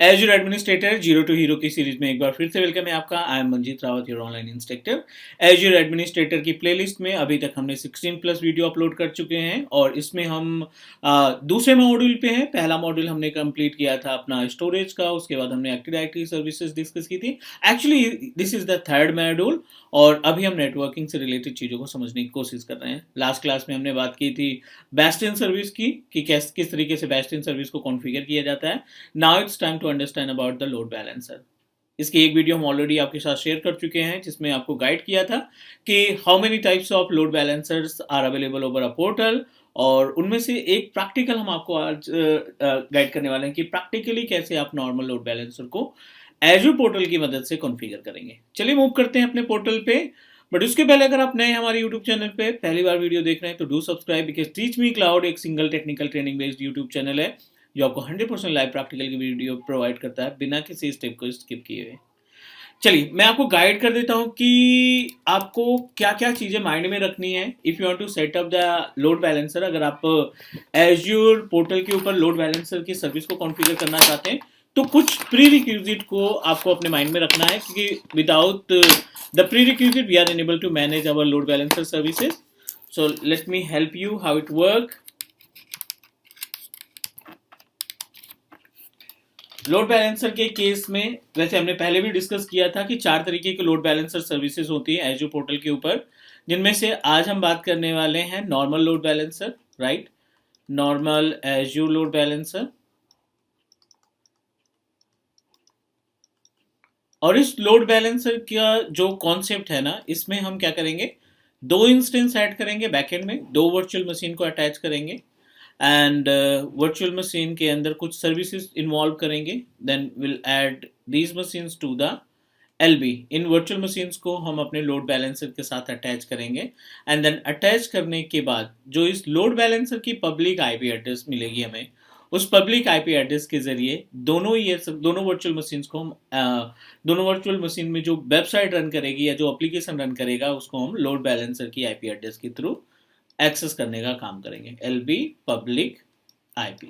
Azure administrator zero to hero की series में एक बार फिर से वेलकम है आपका। I am Manjeet Rawat, your online instructor. Azure administrator की प्लेलिस्ट में अभी तक हमने 16 प्लस वीडियो अपलोड कर चुके हैं और इसमें हम दूसरे मॉड्यूल पे हैं। पहला मॉड्यूल हमने कंप्लीट किया था अपना स्टोरेज का, उसके बाद हमने एक्टिव डायरेक्टरी सर्विसेज डिस्कस की थी। Actually this is the third module और अभी हम नेटवर्किंग से रिलेटेड चीज़ों को समझने की कोशिश कर रहे हैं। लास्ट क्लास में हमने बात की थी बेस्टियन सर्विस की कि किस तरीके से बेस्टियन सर्विस को कॉन्फ़िगर किया जाता है। Now it's time to understand about the load balancer. इसकी एक वीडियो हम ऑलरेडी आपके साथ शेयर कर चुके हैं जिसमें आपको गाइड किया था कि how many types of load balancers are available over a portal, और उनमें से एक प्रैक्टिकल हम आपको आज गाइड करने वाले हैं कि प्रैक्टिकली कैसे आप नॉर्मल लोड बैलेंसर को एज़्योर पोर्टल की मदद से कॉन्फ़िगर करेंगे। चलिए मूव करते हैं अपने पोर्टल पे। बट उसके पहले अगर आप नए हमारे यूट्यूब चैनल पे पहली बार वीडियो देख रहे हैं तो do subscribe, because teach me cloud एक single technical training based YouTube channel है जो आपको 100% लाइव प्रैक्टिकल की वीडियो प्रोवाइड करता है बिना किसी स्टेप को स्किप किए हुए। चलिए मैं आपको गाइड कर देता हूँ कि आपको क्या क्या चीज़ें माइंड में रखनी है if you want to set up the load balancer. अगर आप एज़्योर पोर्टल के ऊपर लोड बैलेंसर की सर्विस को कॉन्फ़िगर करना चाहते हैं तो कुछ प्री रिक्विजिट को आपको अपने माइंड में रखना है, क्योंकि without the prerequisite we are unable to manage our load balancer services. So let me help you how it work. Load balancer के केस में वैसे हमने पहले भी डिस्कस किया था कि चार तरीके के लोड बैलेंसर सर्विसेज होती हैं एज़्योर पोर्टल के ऊपर, जिनमें से आज हम बात करने वाले हैं normal load balancer, right. Normal Azure load balancer. और इस लोड बैलेंसर का जो कॉन्सेप्ट है ना, इसमें हम क्या करेंगे, दो इंस्टेंस ऐड करेंगे बैकएंड में, दो वर्चुअल मशीन को अटैच करेंगे एंड वर्चुअल मशीन के अंदर कुछ सर्विसेज इन्वॉल्व करेंगे। Then will add these machines to the LB. इन वर्चुअल मशीन्स को हम अपने लोड बैलेंसर के साथ अटैच करेंगे एंड देन अटैच करने के बाद जो इस लोड बैलेंसर की पब्लिक आईपी एड्रेस मिलेगी हमें, उस पब्लिक आईपी एड्रेस के जरिए दोनों वर्चुअल मशीन्स को हम दोनों वर्चुअल मशीन में जो वेबसाइट रन करेगी या जो एप्लीकेशन रन करेगा उसको हम लोड बैलेंसर की आईपी एड्रेस के थ्रू एक्सेस करने का काम करेंगे। एलबी पब्लिक आईपी,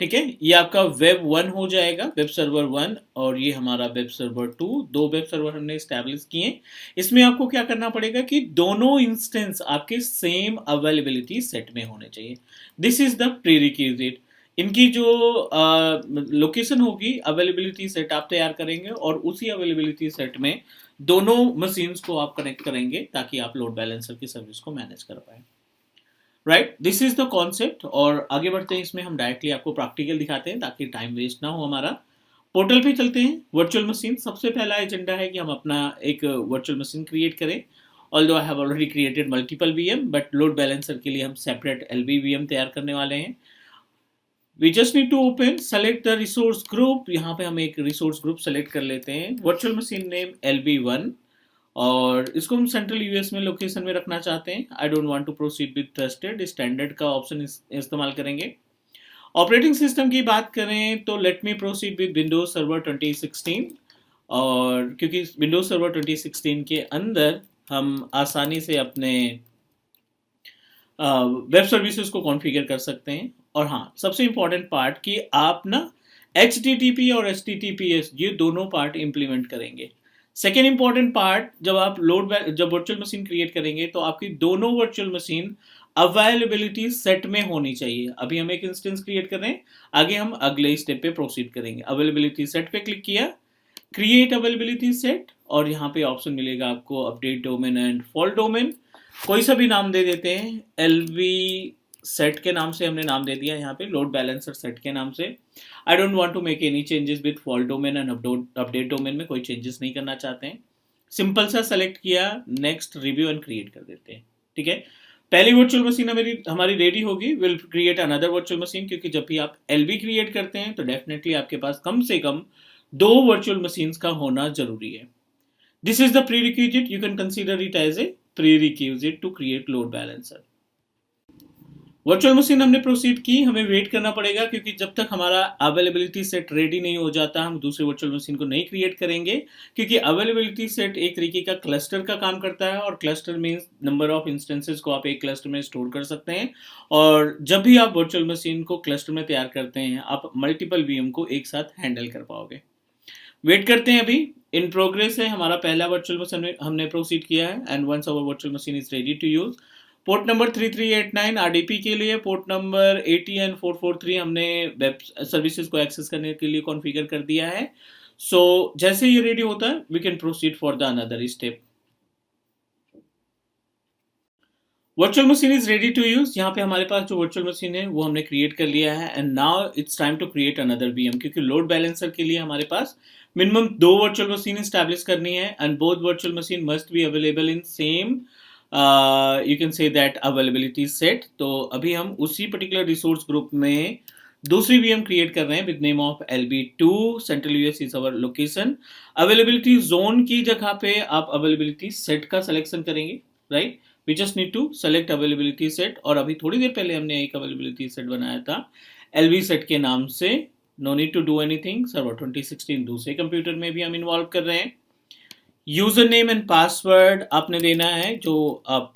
ठीक है। ये आपका वेब 1 हो जाएगा, वेब सर्वर 1, और ये हमारा वेब सर्वर 2। दो वेब सर्वर हमने स्टैब्लिश किए। इसमें आपको क्या करना पड़ेगा कि दोनों इंस्टेंस आपके सेम अवेलेबिलिटी सेट में होने चाहिए। This is the prerequisite. इनकी जो लोकेशन होगी, अवेलेबिलिटी सेट आप तैयार करेंगे और उसी अवेलेबिलिटी सेट में दोनों मशीन्स को आप कनेक्ट करेंगे ताकि आप लोड बैलेंसर की सर्विस को मैनेज कर पाए, right. This is the concept. और आगे बढ़ते हैं, इसमें हम डायरेक्टली आपको प्रैक्टिकल दिखाते हैं ताकि टाइम वेस्ट ना हो हमारा। पोर्टल पे चलते हैं। वर्चुअल मशीन, सबसे पहला एजेंडा है कि हम अपना एक वर्चुअल मशीन क्रिएट करें। Although I have already created multiple VM, but load balancer के लिए हम सेपरेट एलबी वीएम तैयार करने वाले हैं। We just need to open, select the resource group. यहाँ पे हम एक रिसोर्स ग्रुप सेलेक्ट कर लेते हैं। वर्चुअल मशीन नेम LB1, और इसको हम सेंट्रल यूएस में लोकेशन में रखना चाहते हैं। I don't want to proceed with trusted, standard का ऑप्शन इस्तेमाल करेंगे। ऑपरेटिंग सिस्टम की बात करें तो let me proceed with Windows server 2016, और क्योंकि विंडोज सर्वर 2016 के अंदर हम आसानी से अपने वेब सर्विसेज को कॉन्फ़िगर कर सकते हैं। और हाँ, सबसे इंपॉर्टेंट पार्ट कि आप ना HTTP और HTTPS ये दोनों पार्ट इंप्लीमेंट करेंगे। सेकेंड इंपॉर्टेंट पार्ट, जब वर्चुअल मशीन क्रिएट करेंगे तो आपकी दोनों वर्चुअल मशीन अवेलेबिलिटी सेट में होनी चाहिए। अभी हम एक इंस्टेंस क्रिएट कर रहे हैं, आगे हम अगले स्टेप पे प्रोसीड करेंगे। अवेलेबिलिटी सेट पे क्लिक किया, क्रिएट अवेलेबिलिटी सेट, और यहाँ पे ऑप्शन मिलेगा आपको update domain and fault domain. कोई सा भी नाम दे देते हैं। LV सेट के नाम से हमने नाम दे दिया यहाँ पे, लोड बैलेंसर सेट के नाम से। I don't want to make any changes with fault domain and update domain में कोई चेंजेस नहीं करना चाहते हैं। सिंपल सा सेलेक्ट किया, नेक्स्ट, रिव्यू एंड क्रिएट कर देते हैं, ठीक है। पहली वर्चुअल मशीन हमारी रेडी होगी। Will create another virtual machine, क्योंकि जब भी आप LB क्रिएट करते हैं तो डेफिनेटली आपके पास कम से कम दो वर्चुअल मशीन्स का होना जरूरी है। This is the prerequisite. You can consider it as a prerequisite to create load balancer. Virtual machine हमने प्रोसीड की, हमें वेट करना पड़ेगा क्योंकि जब तक हमारा अवेलेबिलिटी सेट रेडी नहीं हो जाता हम दूसरे वर्चुअल मशीन को नहीं क्रिएट करेंगे, क्योंकि अवेलेबिलिटी सेट एक तरीके का क्लस्टर का काम करता है और cluster means number of instances को आप एक क्लस्टर में स्टोर कर सकते हैं। और जब भी आप वर्चुअल मशीन को क्लस्टर में तैयार करते हैं आप मल्टीपल वीएम को एक साथ हैंडल कर पाओगे। वेट करते हैं, अभी इन प्रोग्रेस है हमारा पहला वर्चुअल मशीन हमने प्रोसीड किया है and once our virtual machine is ready to use. Port number 3389 RDP के लिए, पोर्ट नंबर 80 एंड 443 हमने वेब सर्विसेज को एक्सेस करने के लिए कॉन्फ़िगर कर दिया है। सो जैसे ये रेडी होता है we can proceed for the another step. Virtual machine is ready to use. यहाँ पे हमारे पास जो वर्चुअल मशीन है वो हमने क्रिएट कर लिया है and now it's time to create another VM, क्योंकि लोड बैलेंसर के लिए हमारे पास मिनिमम 2 वर्चुअल मशीन स्टैब्लिश करनी है and both virtual machine must be available in same you can say that availability set. तो अभी हम उसी पर्टिकुलर रिसोर्स ग्रुप में दूसरी वीएम क्रिएट कर रहे हैं with name of LB2। Central US is our location. Availability zone की जगह पे आप अवेलेबिलिटी सेट का सिलेक्शन करेंगे, right. We just need to select availability set. और अभी थोड़ी देर पहले हमने एक अवेलेबिलिटी सेट बनाया था LB सेट के नाम से। No need to do anything. Server 2016 दूसरे कंप्यूटर में भी हम इन्वॉल्व कर रहे हैं। यूजर नेम एंड पासवर्ड आपने देना है जो आप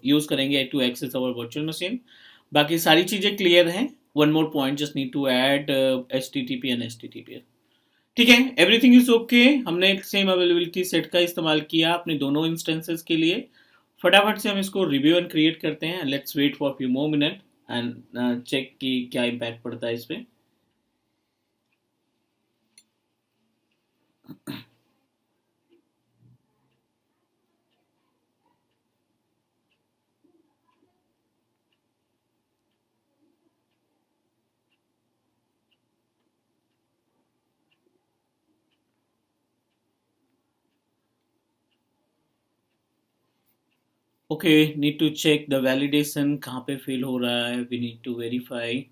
यूज करेंगे to access our virtual machine. बाकी सारी चीजें क्लियर हैं। One more point, just need to add HTTP and HTTPS। ठीक है, एवरीथिंग इज ओके। हमने सेम अवेलेबिलिटी सेट का इस्तेमाल किया अपने दोनों इंस्टेंसेस के लिए। फटाफट से हम इसको रिव्यू एंड क्रिएट करते हैं। Let's wait for few more minute and check कि क्या इम्पैक्ट पड़ता है इस पे। Okay, need to check the validation कहाँ पे फेल हो रहा है। We need to verify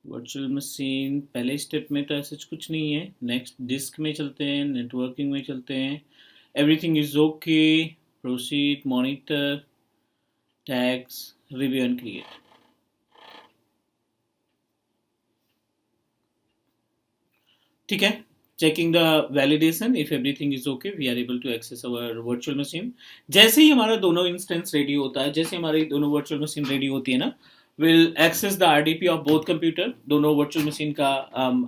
virtual machine. पहले स्टेप में तो ऐसा कुछ नहीं है। नेक्स्ट डिस्क में चलते हैं, नेटवर्किंग में चलते हैं। Everything is okay. Proceed, monitor, tags, review and create. ठीक है, checking the validation. If everything is okay we are able to access our virtual machine. जैसे ही हमारा दोनों इंस्टेंस रेडी होता है, जैसे हमारी दोनों वर्चुअल मशीन रेडी होती है ना, will access the RDP of both computer. दोनों वर्चुअल मशीन का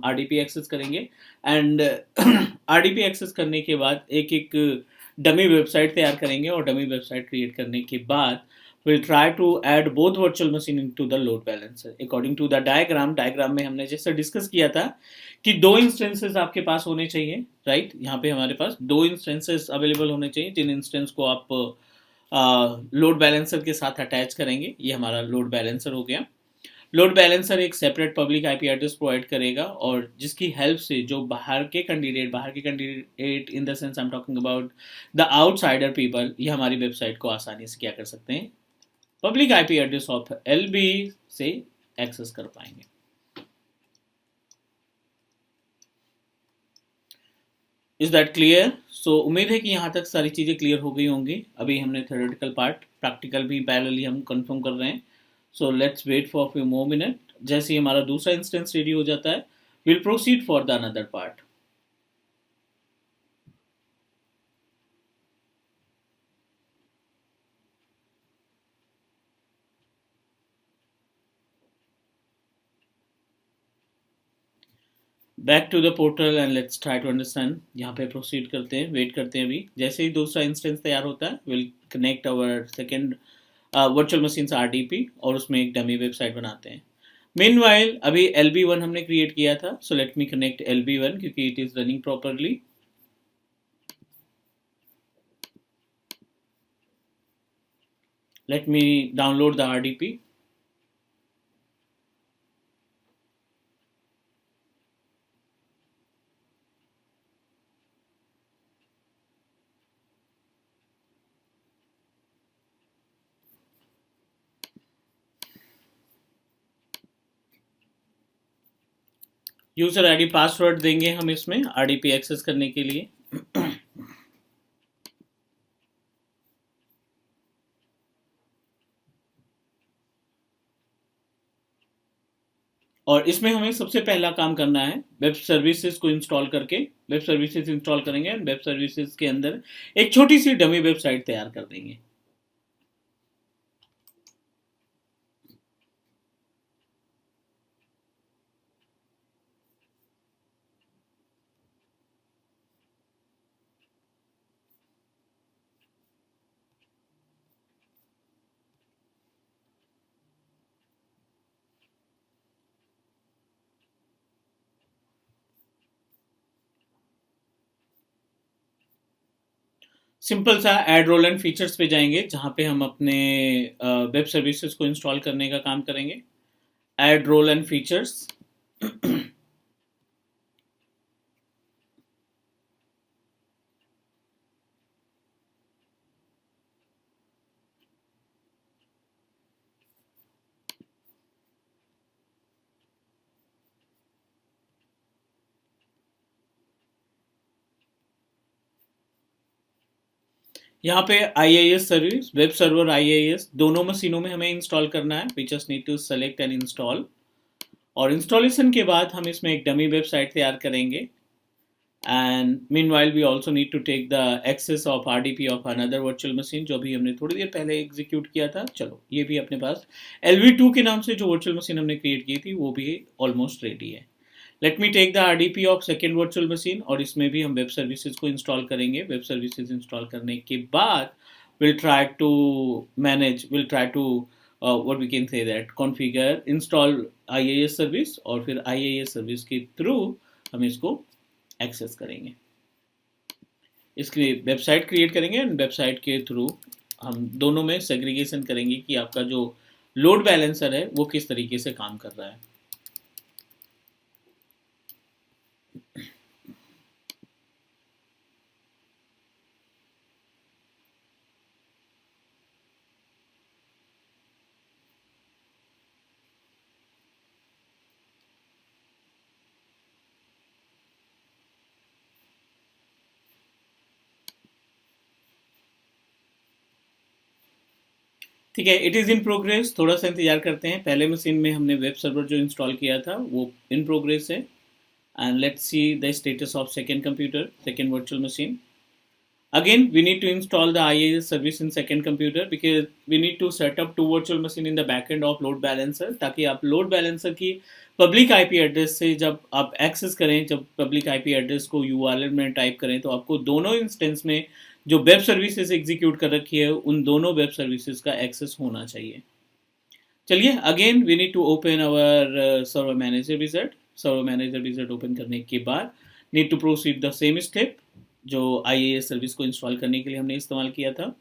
आरडीपी एक्सेस करेंगे एंड आरडीपी एक्सेस करने के बाद एक एक डमी वेबसाइट तैयार करेंगे और डमी वेबसाइट क्रिएट करने के बाद we'll try to add both virtual machine into the load balancer according to the diagram में हमने जैसे डिस्कस किया था कि 2 इंस्टेंसेस आपके पास होने चाहिए, राइट। यहाँ पे हमारे पास 2 इंस्टेंसेस अवेलेबल होने चाहिए जिन इंस्टेंस को आप लोड बैलेंसर के साथ अटैच करेंगे। ये हमारा लोड बैलेंसर हो गया। लोड बैलेंसर एक separate public IP address provide करेगा और जिसकी हेल्प से जो बाहर के candidate in the sense I am talking about the outsider people, ये हमारी वेबसाइट को आसानी से क्या कर सकते हैं, public IP address of LB से एक्सेस कर पाएंगे। Is that clear? सो उम्मीद है कि यहाँ तक सारी चीज़ें क्लियर हो गई होंगी। अभी हमने थ्योरेटिकल पार्ट, प्रैक्टिकल भी पैरेलली हम कंफर्म कर रहे हैं। So let's wait for few more minute. जैसे ही हमारा दूसरा इंस्टेंस रेडी हो जाता है will proceed for the another part. Back to the portal and let's try to understand. यहाँ पे प्रोसीड करते हैं, वेट करते हैं। अभी जैसे ही दूसरा इंस्टेंस तैयार होता है will connect our second virtual machine से RDP और उसमें एक डमी वेबसाइट बनाते हैं। मीनवाइल अभी LB1 हमने क्रिएट किया था, सो लेट मी कनेक्ट LB1 क्योंकि it is running properly. Let me download the RDP। User ID password देंगे हम इसमें RDP एक्सेस करने के लिए। और इसमें हमें सबसे पहला काम करना है वेब सर्विसेज को इंस्टॉल करके, वेब सर्विसेज इंस्टॉल करेंगे एंड वेब सर्विसेज के अंदर एक छोटी सी डमी वेबसाइट तैयार कर देंगे। सिंपल सा ऐड रोल एंड फीचर्स पे जाएंगे जहाँ पे हम अपने वेब सर्विसेज को इंस्टॉल करने का काम करेंगे। Add role and features. यहाँ पे IIS service, web server IIS दोनों मशीनों में हमें इंस्टॉल करना है। We just need to select and install. और इंस्टॉलेशन के बाद हम इसमें एक डमी वेबसाइट तैयार करेंगे। And meanwhile we also need to take the access of RDP of another virtual machine, जो भी हमने थोड़ी देर पहले एग्जीक्यूट किया था। चलो ये भी अपने पास LV2 के नाम से जो वर्चुअल मशीन हमने क्रिएट की थी वो भी ऑलमोस्ट रेडी है। Let me take the RDP of second virtual machine, और इसमें भी हम वेब सर्विसेज को इंस्टॉल करेंगे। वेब सर्विसेज इंस्टॉल करने के बाद will try to manage, will try to what we can say that configure install IIS service, और फिर IIS सर्विस के थ्रू हम इसको एक्सेस करेंगे। इसकी वेबसाइट क्रिएट करेंगे एंड वेबसाइट के थ्रू हम दोनों में सेग्रीगेशन करेंगे कि आपका जो लोड बैलेंसर है वो किस तरीके से काम कर रहा है। ठीक है, इट इज़ इन प्रोग्रेस। थोड़ा सा इंतजार करते हैं। पहले मशीन में हमने वेब सर्वर जो इंस्टॉल किया था वो इन प्रोग्रेस है। And let's see the status of second computer, second virtual machine. Again, we need to install the IIS service in second computer because we need to set up two virtual machine in the backend of load balancer, ताकि आप load balancer की public IP address से जब आप access करें, जब public IP address को URL में टाइप करें तो आपको दोनों इंस्टेंस में जो वेब सर्विसेज एग्जीक्यूट कर रखी है उन दोनों वेब सर्विसेज का एक्सेस होना चाहिए। चलिए, again we need to open our server manager wizard. Server manager wizard open करने के बाद need to proceed the same step जो IIS सर्विस को इंस्टॉल करने के लिए हमने इस्तेमाल किया था।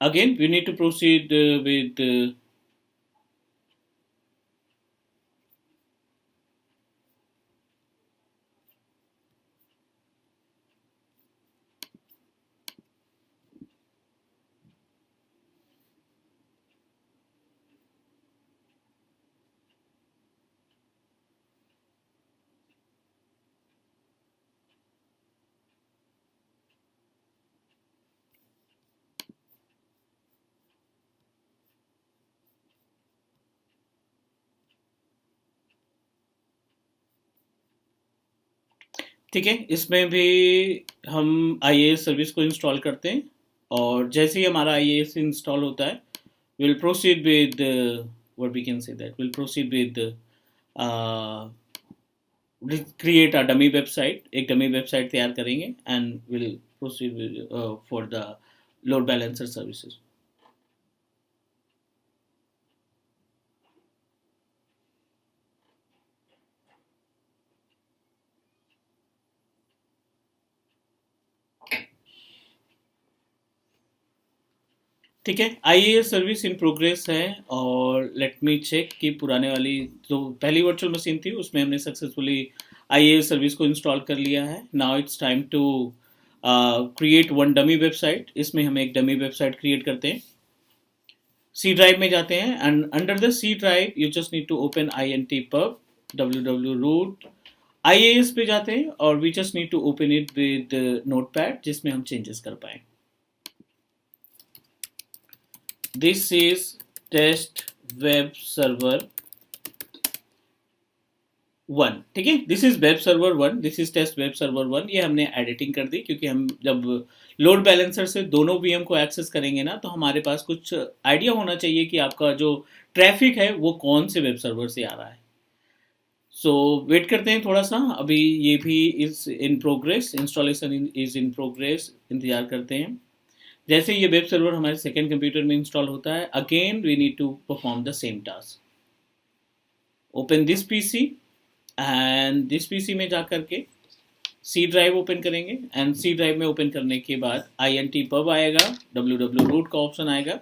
Again we need to proceed with ठीक है, इसमें भी हम IIS सर्विस को इंस्टॉल करते हैं, और जैसे ही हमारा IIS इंस्टॉल होता है will proceed with what we can say that will proceed with create a dummy website. एक डमी वेबसाइट तैयार करेंगे and will proceed for the load balancer services. ठीक है, IIS सर्विस इन प्रोग्रेस है, और let me check कि पुराने वाली जो पहली वर्चुअल मशीन थी उसमें हमने सक्सेसफुली IIS सर्विस को इंस्टॉल कर लिया है। Now it's time to create one dummy website. इसमें हम एक डमी वेबसाइट क्रिएट करते हैं। सी ड्राइव में जाते हैं and under the C drive you just need to open intpub www root IIS पे जाते हैं, और we just need to open it with notepad जिसमें हम चेंजेस कर पाए। This is test web server 1, ठीक है। This is web server 1, this is test web server 1। ये हमने एडिटिंग कर दी, क्योंकि हम जब लोड बैलेंसर से दोनों वीएम को एक्सेस करेंगे ना, तो हमारे पास कुछ आइडिया होना चाहिए कि आपका जो ट्रैफिक है वो कौन से वेब सर्वर से आ रहा है। सो वेट करते हैं थोड़ा सा, अभी ये भी is in progress, installation is in progress, इंतजार करते हैं। जैसे ये वेब सर्वर हमारे सेकेंड कंप्यूटर में इंस्टॉल होता है, again we need to perform the same task. Open this PC, and this PC में जा करके सी ड्राइव ओपन करेंगे, एंड सी ड्राइव में ओपन करने के बाद INT पब आएगा, www रूट का ऑप्शन आएगा,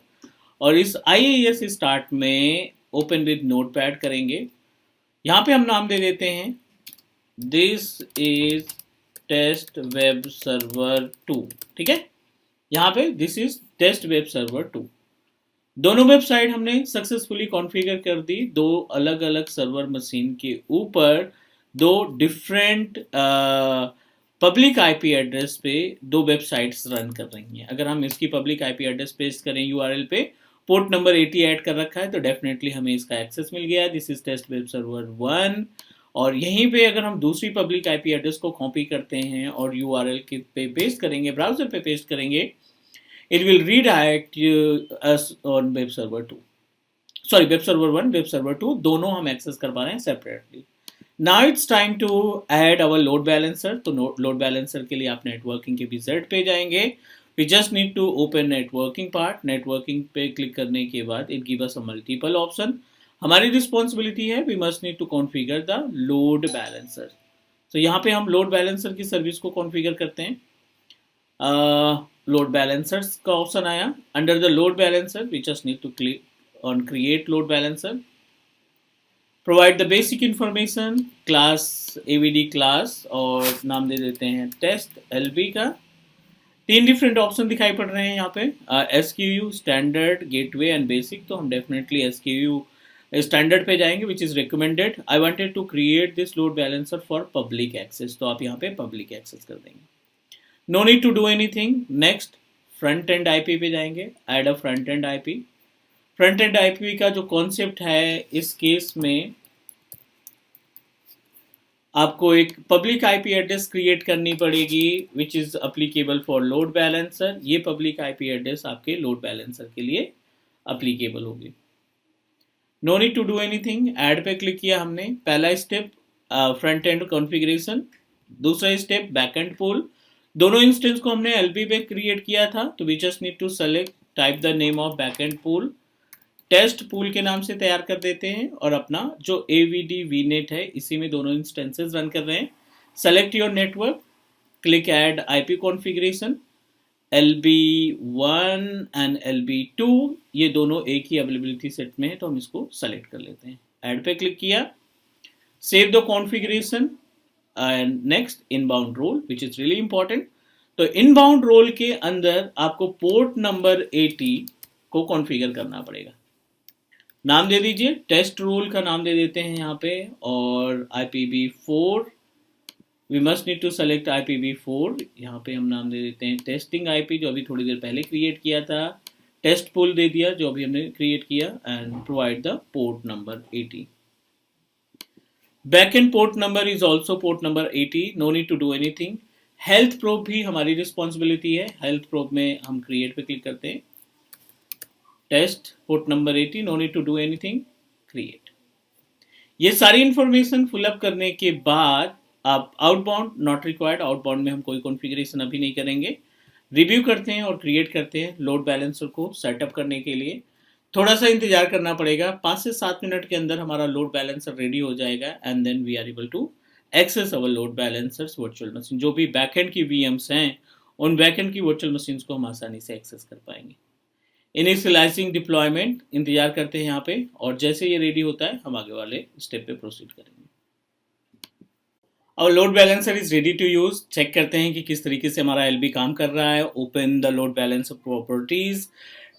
और इस IIS स्टार्ट में ओपन विद नोटपैड करेंगे। यहाँ पे हम नाम दे देते हैं this is test web server 2, ठीक है। यहाँ पे this is test web server 2। दोनों वेबसाइट हमने सक्सेसफुली कॉन्फ़िगर कर दी, दो अलग अलग सर्वर मशीन के ऊपर दो डिफरेंट पब्लिक आईपी एड्रेस पे दो वेबसाइट्स रन कर रही हैं। अगर हम इसकी पब्लिक आईपी एड्रेस पेस्ट करें यूआरएल पे, पोर्ट नंबर 80 ऐड कर रखा है, तो डेफिनेटली हमें इसका एक्सेस मिल गया। This is test web server 1। और यहीं पे अगर हम दूसरी पब्लिक आईपी एड्रेस को कॉपी करते हैं और यूआरएल के पे पेस्ट करेंगे, ब्राउजर पे पेस्ट करेंगे, it will redirect us on web server 2, sorry web server 1, web server 2, दोनों हम एक्सेस कर पा रहे हैं separately. Now it's time to add our load balancer. तो लोड बैलेंसर के लिए आप नेटवर्किंग के विजेट पे जाएंगे। We just need to open networking part. Networking पे क्लिक करने के बाद it give us a multiple option. हमारी रिस्पॉन्सिबिलिटी है, we must need to configure the load balancer. तो यहाँ पे हम लोड बैलेंसर की सर्विस को कॉन्फ़िगर करते हैं। लोड बैलेंसर्स का ऑप्शन आया। Under the load balancer we just need to click on create load balancer. Provide the basic information, class AVD class, और नाम दे देते हैं टेस्ट LB का। 3 डिफरेंट ऑप्शन दिखाई पड़ रहे हैं यहाँ पे, SQU, standard, gateway and basic. तो हम डेफिनेटली SQU स्टैंडर्ड पे जाएंगे, which is recommended. I wanted to create this load balancer for public access, तो आप यहाँ पे पब्लिक एक्सेस कर देंगे। No need to do anything. Next front end IP पे जाएंगे, add a front end IP। Front end IP का जो कॉन्सेप्ट है इस केस में आपको एक पब्लिक IP एड्रेस क्रिएट करनी पड़ेगी, which is applicable for load balancer. ये पब्लिक IP एड्रेस आपके लोड बैलेंसर के लिए अप्लीकेबल होगी। No need to do anything. Add पे क्लिक किया हमने। पहला स्टेप फ्रंट एंड कॉन्फ़िगरेशन, दूसरा स्टेप बैक एंड पूल। दोनों इंस्टेंस को हमने LB पे क्रिएट किया था, तो we just need to select, type the name of backend pool, test pool के नाम से तैयार कर देते हैं, और अपना जो AVD VNet है इसी में दोनों इंस्टेंसेस रन कर रहे हैं। Select your network, click add IP configuration. LB1 and LB2 ये दोनों एक ही अवेलेबिलिटी सेट में है, तो हम इसको सेलेक्ट कर लेते हैं। ऐड पे क्लिक किया, save the configuration, and next inbound role, which is really important. तो इनबाउंड रोल के अंदर आपको पोर्ट नंबर 80 को कॉन्फ़िगर करना पड़ेगा। नाम दे दीजिए, टेस्ट रोल का नाम दे देते हैं यहाँ पे, और IPv4 we must need to select IPv4। यहाँ पे हम नाम दे देते हैं टेस्टिंग IP, जो अभी थोड़ी देर पहले क्रिएट किया था। टेस्ट पूल दे दिया जो अभी हमने क्रिएट किया, and provide the port number 80। Back end port number is also port number 80। No need to do anything. Health probe भी हमारी रिस्पॉन्सिबिलिटी है। हेल्थ प्रोब में हम क्रिएट पे क्लिक करते हैं, test port number 80, no need to do anything, create. ये सारी इंफॉर्मेशन फिलअप करने के बाद आप आउटबाउंड नॉट रिक्वायर्ड, आउटबाउंड में हम कोई कॉन्फ़िगरेशन अभी नहीं करेंगे। रिव्यू करते हैं और क्रिएट करते हैं लोड बैलेंसर को सेटअप करने के लिए। थोड़ा सा इंतजार करना पड़ेगा, 5 से 7 मिनट के अंदर हमारा लोड बैलेंसर रेडी हो जाएगा, and then we are able to access our load balancers virtual machine. जो भी बैकएंड की VMs हैं, उन बैकएंड की वर्चुअल मशीन्स को हम आसानी से एक्सेस कर पाएंगे। इनिशियलाइजिंग डिप्लॉयमेंट, इंतजार करते हैं यहाँ पे, और जैसे ये रेडी होता है हम आगे वाले स्टेप पे प्रोसीड करेंगे। और load balancer is ready to use. Check करते हैं कि किस तरीके से हमारा LB काम कर रहा है। Open the load balancer properties,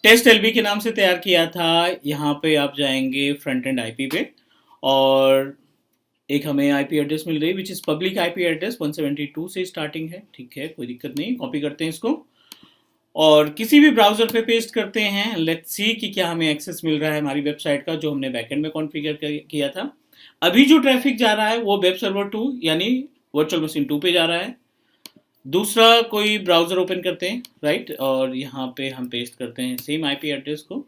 test LB के नाम से तैयार किया था। यहाँ पे आप जाएंगे फ्रंट एंड IP पे, और एक हमें IP एड्रेस मिल रही है, which is public IP address 172 से स्टार्टिंग है। ठीक है, कोई दिक्कत नहीं, कॉपी करते हैं इसको, और किसी भी ब्राउज़र पे पेस्ट करते हैं, लेट्स सी कि क्या हमें एक्सेस मिल रहा है हमारी वेबसाइट का जो हमने बैकएंड में कॉन्फ़िगर किया था। अभी जो ट्रैफिक जा रहा है वो वेब सर्वर 2 यानी वर्चुअल मशीन 2 पे जा रहा है। दूसरा कोई ब्राउज़र ओपन करते हैं, राइट, और यहाँ पे हम पेस्ट करते हैं सेम आईपी एड्रेस को।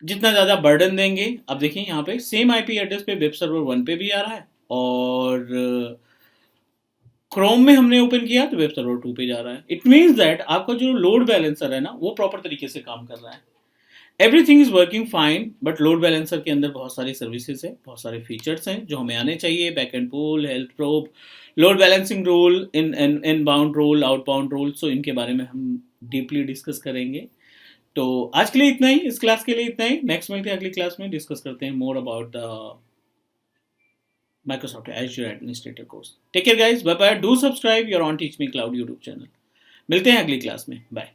जितना ज़्यादा बर्डन देंगे, अब देखिए यहाँ पे सेम आईपी एड्रेस पे वेब सर्वर 1 पे भी आ रहा है, और क्रोम में हमने ओपन किया तो वेब सर्वर 2 पे जा रहा है। इट मीन्स दैट आपका जो लोड बैलेंसर है ना वो प्रॉपर तरीके से काम कर रहा है। Everything is working fine, but load balancer के अंदर बहुत सारी सर्विसेज है, बहुत सारे फीचर्स हैं जो हमें आने चाहिए। Back end pool, health probe, load balancing rule, inbound rule, outbound rule, so इनके बारे में हम डीपली डिस्कस करेंगे। तो आज के लिए इतना ही, इस क्लास के लिए इतना ही। नेक्स्ट मिलते हैं अगली क्लास में, डिस्कस करते हैं more about the Microsoft Azure Administrator course. Take care guys, bye bye, do subscribe your on Teach Me Cloud YouTube channel. मिलते हैं अगली क्लास में, बाय।